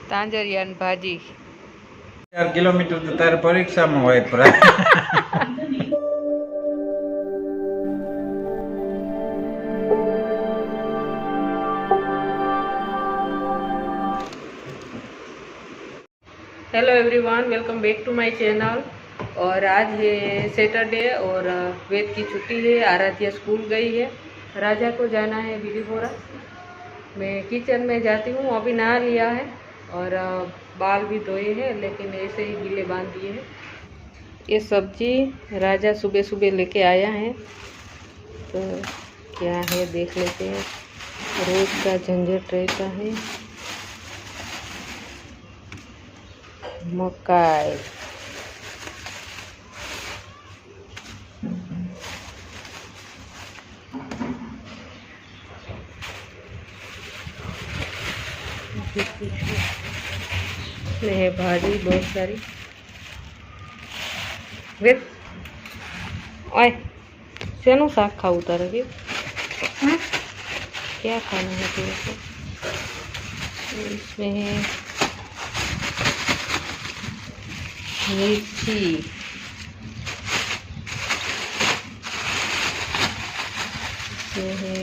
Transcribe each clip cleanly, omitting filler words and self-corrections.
તાંજરિયા ની ભાજી 4 કિલોમીટર તો તારે પરીક્ષામાં હોય પ્રાય. Hello everyone, welcome back to my channel. और आज है सैटरडे और वेद की छुट्टी है। आराध्या स्कूल गई है। राजा को जाना है बीबीपुरा। मैं किचन में जाती हूँ। अभी नहा लिया है और बाल भी धोए हैं, लेकिन ऐसे ही गीले बांध दिए हैं। ये सब्जी राजा सुबह सुबह लेके आया है, तो क्या है देख लेते हैं। रोज का झंझट रहता है। मकाई, इसमें है भाजी बहुत सारी। वेद ओए शेनु शाक खाऊ तारे वेद? क्या खाना है तेरे को? इसमें है मिर्ची, इसमें है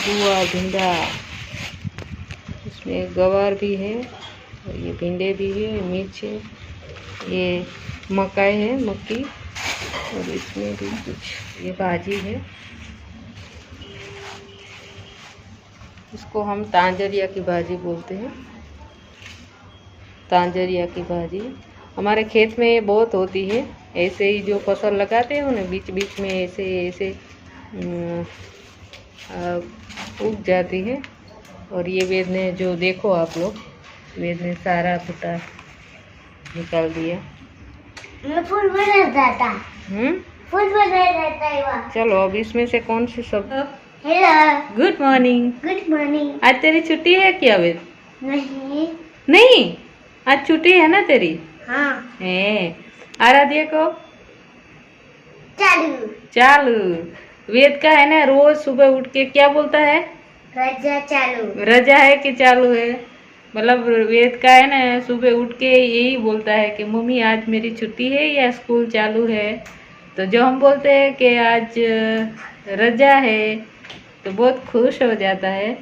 गुआ भिंडा, इसमें गवार भी है और ये भिंडे भी है, मिर्च है, ये मकाई है मक्की, और इसमें भी कुछ ये भाजी है। इसको हम तांजरिया की भाजी बोलते हैं। तांजरिया की भाजी हमारे खेत में बहुत होती है। ऐसे ही जो फसल लगाते हो ना, बीच बीच में ऐसे ऐसे उग जाती है। और ये वेद ने जो देखो आप लोग, वेद ने सारा फुटा निकाल दिया। फूल बना था। फूल बना था। चलो अब इसमें से कौन सी सब। Hello, good morning. Good morning. आज तेरी छुट्टी है क्या वेद? नहीं नहीं, आज छुट्टी है ना तेरी? हाँ। है। आराध्या को चालू चालू। वेद का है ना, रोज सुबह उठ के क्या बोलता है? रजा चालू। रजा है कि चालू है? मतलब वेद का है ना, सुबह उठ के यही बोलता है कि मम्मी आज मेरी छुट्टी है या स्कूल चालू है। तो जो हम बोलते हैं कि आज रजा है, तो बहुत खुश हो जाता है।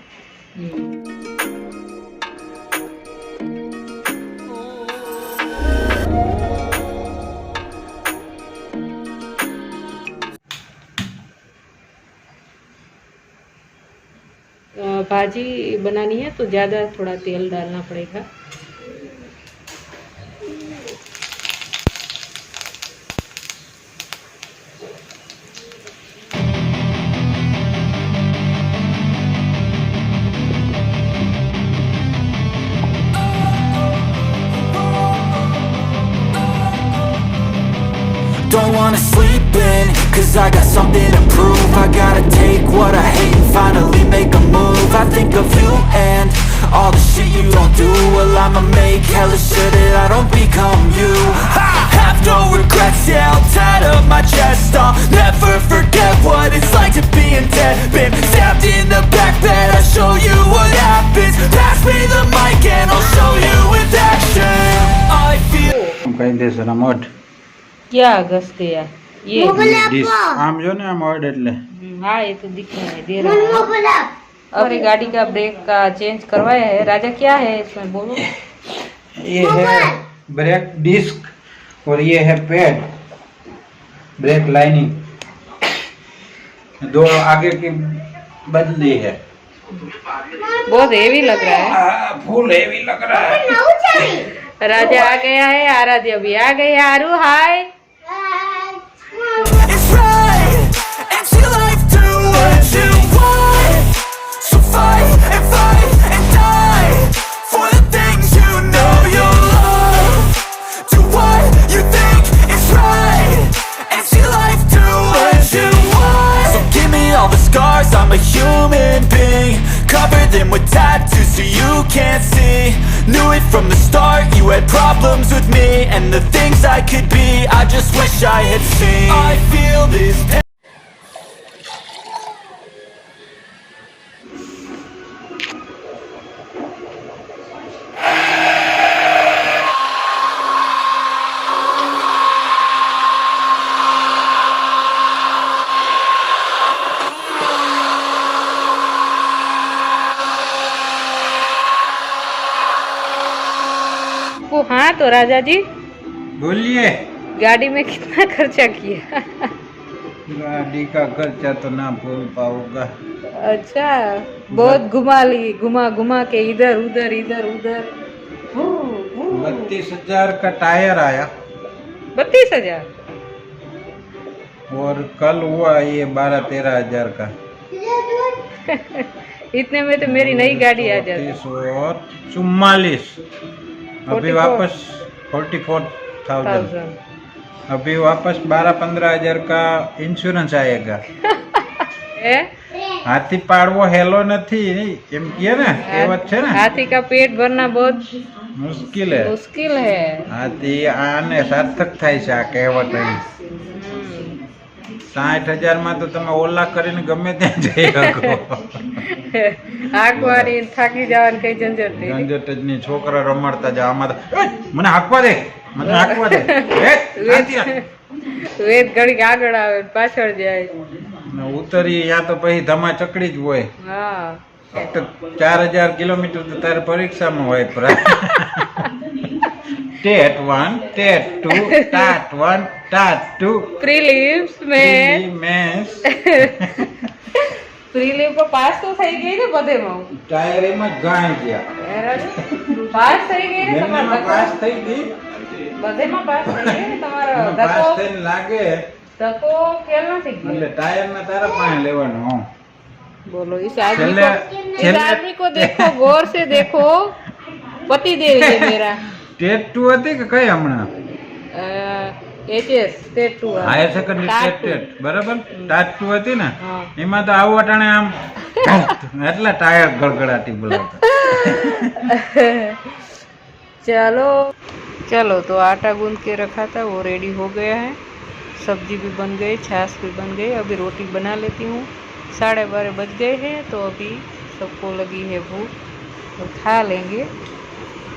भाजी बनानी है तो ज़्यादा थोड़ा तेल डालना पड़ेगा। Don't wanna sleep in, cause I got something to prove. I gotta take what I hate and finally make a move. I think of you and all the shit you don't do. Well, I'ma make hella sure that I don't become you. I have no regrets, yeah, I'll tie up my chest. I'll never forget what it's like to be in debt. Been stabbed in the back bed, I'll show you what happens. Pass me the mic and I'll show you with action. I feel કઈ દેશો ના મઠ क्या घसते यार ये? Dish આમ જો ને આમ ઓર્ડ એટલે हाँ, ये तो दिखाई दे रहा है। और ये गाड़ी का ब्रेक का चेंज करवाया है। राजा क्या है इसमें बोलो? ये है ब्रेक डिस्क और ये है पैड, ब्रेक लाइनिंग। दो आगे की बदली है। बहुत हेवी लग रहा है। फुल हेवी लग रहा है। राजा आ गया है, आराध्या भी आ गई है। आरू हाय। it's right, and she likes to what you want. So fight and die for the things you know you love. Do what you think is right, and she likes to what you want. So give me all the scars, I'm a human being. Cover them with tattoos so you can't see. Knew it from the start, you had problems with me and the things I could be, I just wish I had seen. I feel this pain. आपको। हाँ तो राजा जी बोलिए। गाड़ी में कितना खर्चा किया? गाड़ी का खर्चा तो ना बोल पाऊंगा। अच्छा, बहुत घुमा घुमा के इधर उधर इधर उधर। 32,000 का टायर आया 32,000। और कल हुआ ये 12-13 हजार का। इतने में तो मेरी नई गाड़ी आ जाती। 34 और 44। अभी 44। वापस 44,000। अभी वापस 12-15 हजार का इंश्योरेंस आएगा। हाथी पाड़વો હેલો નથી એમ કહે ને, કહેવત છે ને। हाथी का पेट भरना बहुत मुश्किल है। मुश्किल है। हाथी आने सार्थक થાય છે આ કહેવત અહીં। 60,000 માં તો તમે ઓલા કરીને ગમે ત્યાં જઈ શકો। હાંકવાની થાકી જવાની કઈ ઝંઝટ નહીં। ઝંઝટ જ નહીં। છોકરા રમાડતા જાવ આમાં તો મને હાંકવા દે, મને હાંકવા દે। વેદ ઘડીક આગળ આવે પાછળ જાય। ઉતરી યા તો પછી ધમા ચકડી જ હોય। હા ફક્ત 4,000 કિલોમીટર તો તારે પરીક્ષામાં હોય પ્રાય। ટેટ 1 ટેટ 2 ટાટ 1 ટાટ 2 પ્રીલિમ્સ में મેસ પ્રીલિમ પર પાસ તો થઈ ગઈ ને બધેમાં। ટાયર એમાં ગાય ગયા। પાસ થઈ ગઈ ને બંનેમાં તમારા પાસ થઈ ગઈ। બધેમાં પાસ થઈ ગઈ ને તમારા એમાં પાસ ધક્કો થઈને લાગે ધક્કો ખેલ નથી એટલે ગયો। ટાયર ના તારા પાસે લેવાનો। હો बोलो इस छेल्ले- आदमी को देखो, गौर से देखो। पति देव है मेरा। ટેટ 2 હતી કે કઈ હમણાં? HS TET 2 higher secondary TET બરાબર। ટાટ 2 હતી ને हाँ। એમાં તો આવું અટાણે આમ એટલા ટાયર ગળગળાટી બોલાવતા। चलो चलो तो आटा गूंद के रखा था वो रेडी हो गया है। सब्जी भी बन गई, छाछ भी बन गई। अभी रोटी बना लेती हूँ। 12:30 बज गए हैं तो अभी सबको लगी है भूख, तो खा लेंगे,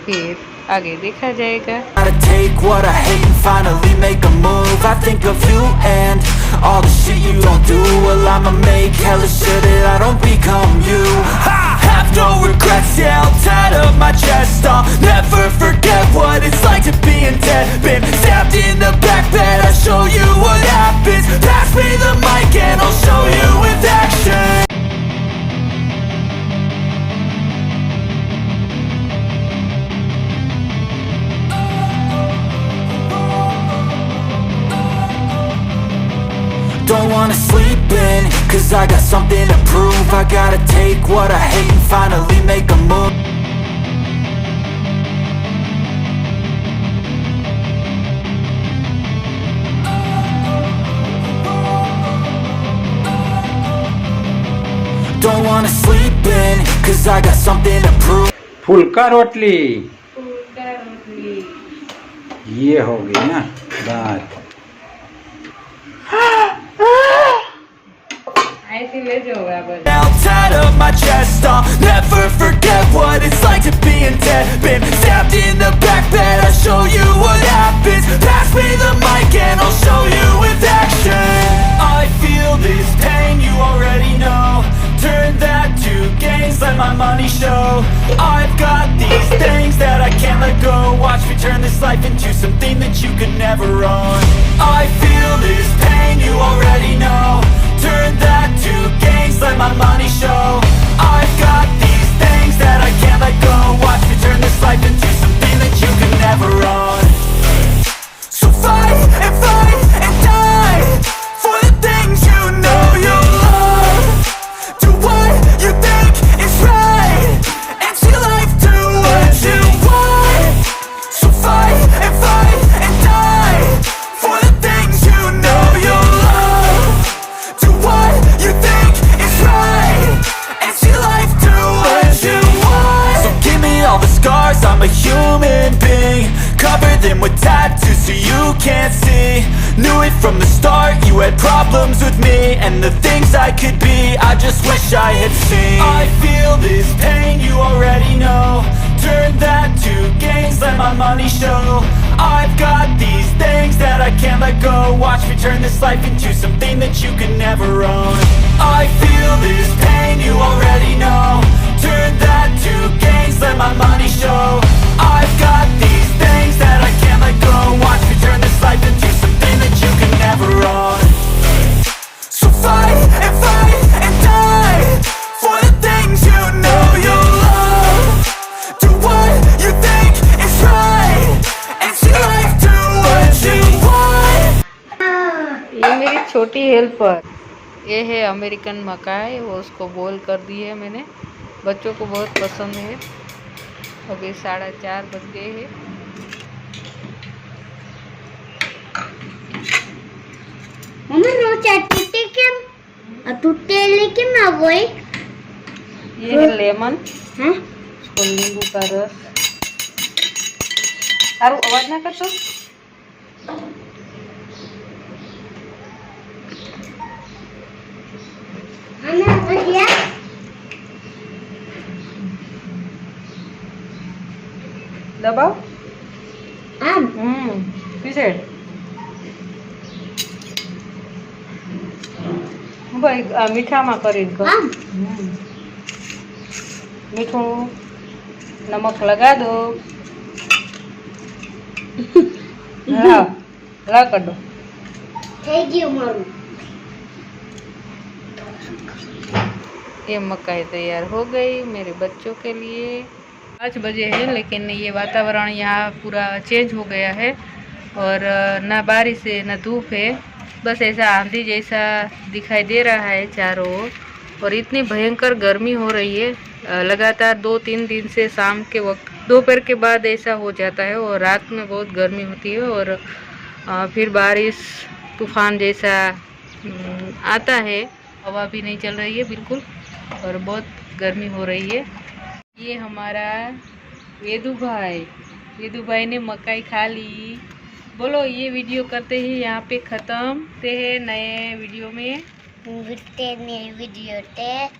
फिर आगे देखा जाएगा। Gotta take what I hate and finally make a move. I think of you and all the shit you don't do. Well, I'ma make hella sure that I don't become you. I have no regrets, yeah, I'll tattle my chest. I'll never forget what it's like to be in debt. Been stabbed in the back bed, I'll show you what happens. Pass me the mic and I'll show you with action. Don't wanna sleep in, cause I got something to prove. I gotta take what I hate and finally make a move. Don't wanna sleep in, cause I got something to prove. फुल्का रोटली ये हो गई ना दाल। ऐसे ले जाओ Now tattle my chest, I'll never forget what it's like to be in debt. Been stabbed in the back bed, I'll show you what happens. Pass me the mic and I'll show you with action. I feel this pain, you already know. Turn that to gains, let my money show. I've got these things that I can't let go. Watch me turn this life into something that you could never own. I feel this pain, you already know. Turn that to gains, let my money show. I've got these things that I can't let go. Watch me turn this life into something that you can never own. So fight and die for the things you know you love. Do what you think is right and see life do what you want. So fight and die for the things you know you love. Do what you think is right and see life do what you want. So give me all the scars, I'm a human being. Cover them with tattoos so you can't see. Knew it from the start, you had problems with me and the things I could be, I just wish I had seen. I feel this pain, you already know. Turn that to gains, let my money show. I've got these things that I can't let go. Watch me turn this life into something that you can never own. I feel this pain, you already know. Turn that to gains, let my money show. I've got these things helper. ये है American मकाई, वो उसको boil कर दी है मैंने, बच्चों को बहुत पसंद है। अभी 4:30 बज गए हैं। मम्मा नो टूटे लेकिन ना वो ये है लेमन, हाँ इसको नींबू का रस। सारू अवाज ना करतो। हमें भैया दबाओ। आम पीछे भाई मीठा में करी दो। आम मीठू नमक लगा दो। ला कर दो। Thank you mummy. ये मकाई तैयार हो गई मेरे बच्चों के लिए। 5 बजे है, लेकिन ये वातावरण यहाँ पूरा चेंज हो गया है और ना बारिश है ना धूप है, बस ऐसा आंधी जैसा दिखाई दे रहा है चारों ओर। और इतनी भयंकर गर्मी हो रही है लगातार 2-3 दिन से। शाम के वक्त दोपहर के बाद ऐसा हो जाता है और रात में बहुत गर्मी होती है और फिर बारिश तूफान जैसा आता है। हवा भी नहीं चल रही है बिल्कुल और बहुत गर्मी हो रही है। ये हमारा वेदू भाई ने मकाई खा ली। बोलो, ये वीडियो करते ही यहाँ पे ख़त्म ते हैं नए वीडियो में। वीडियो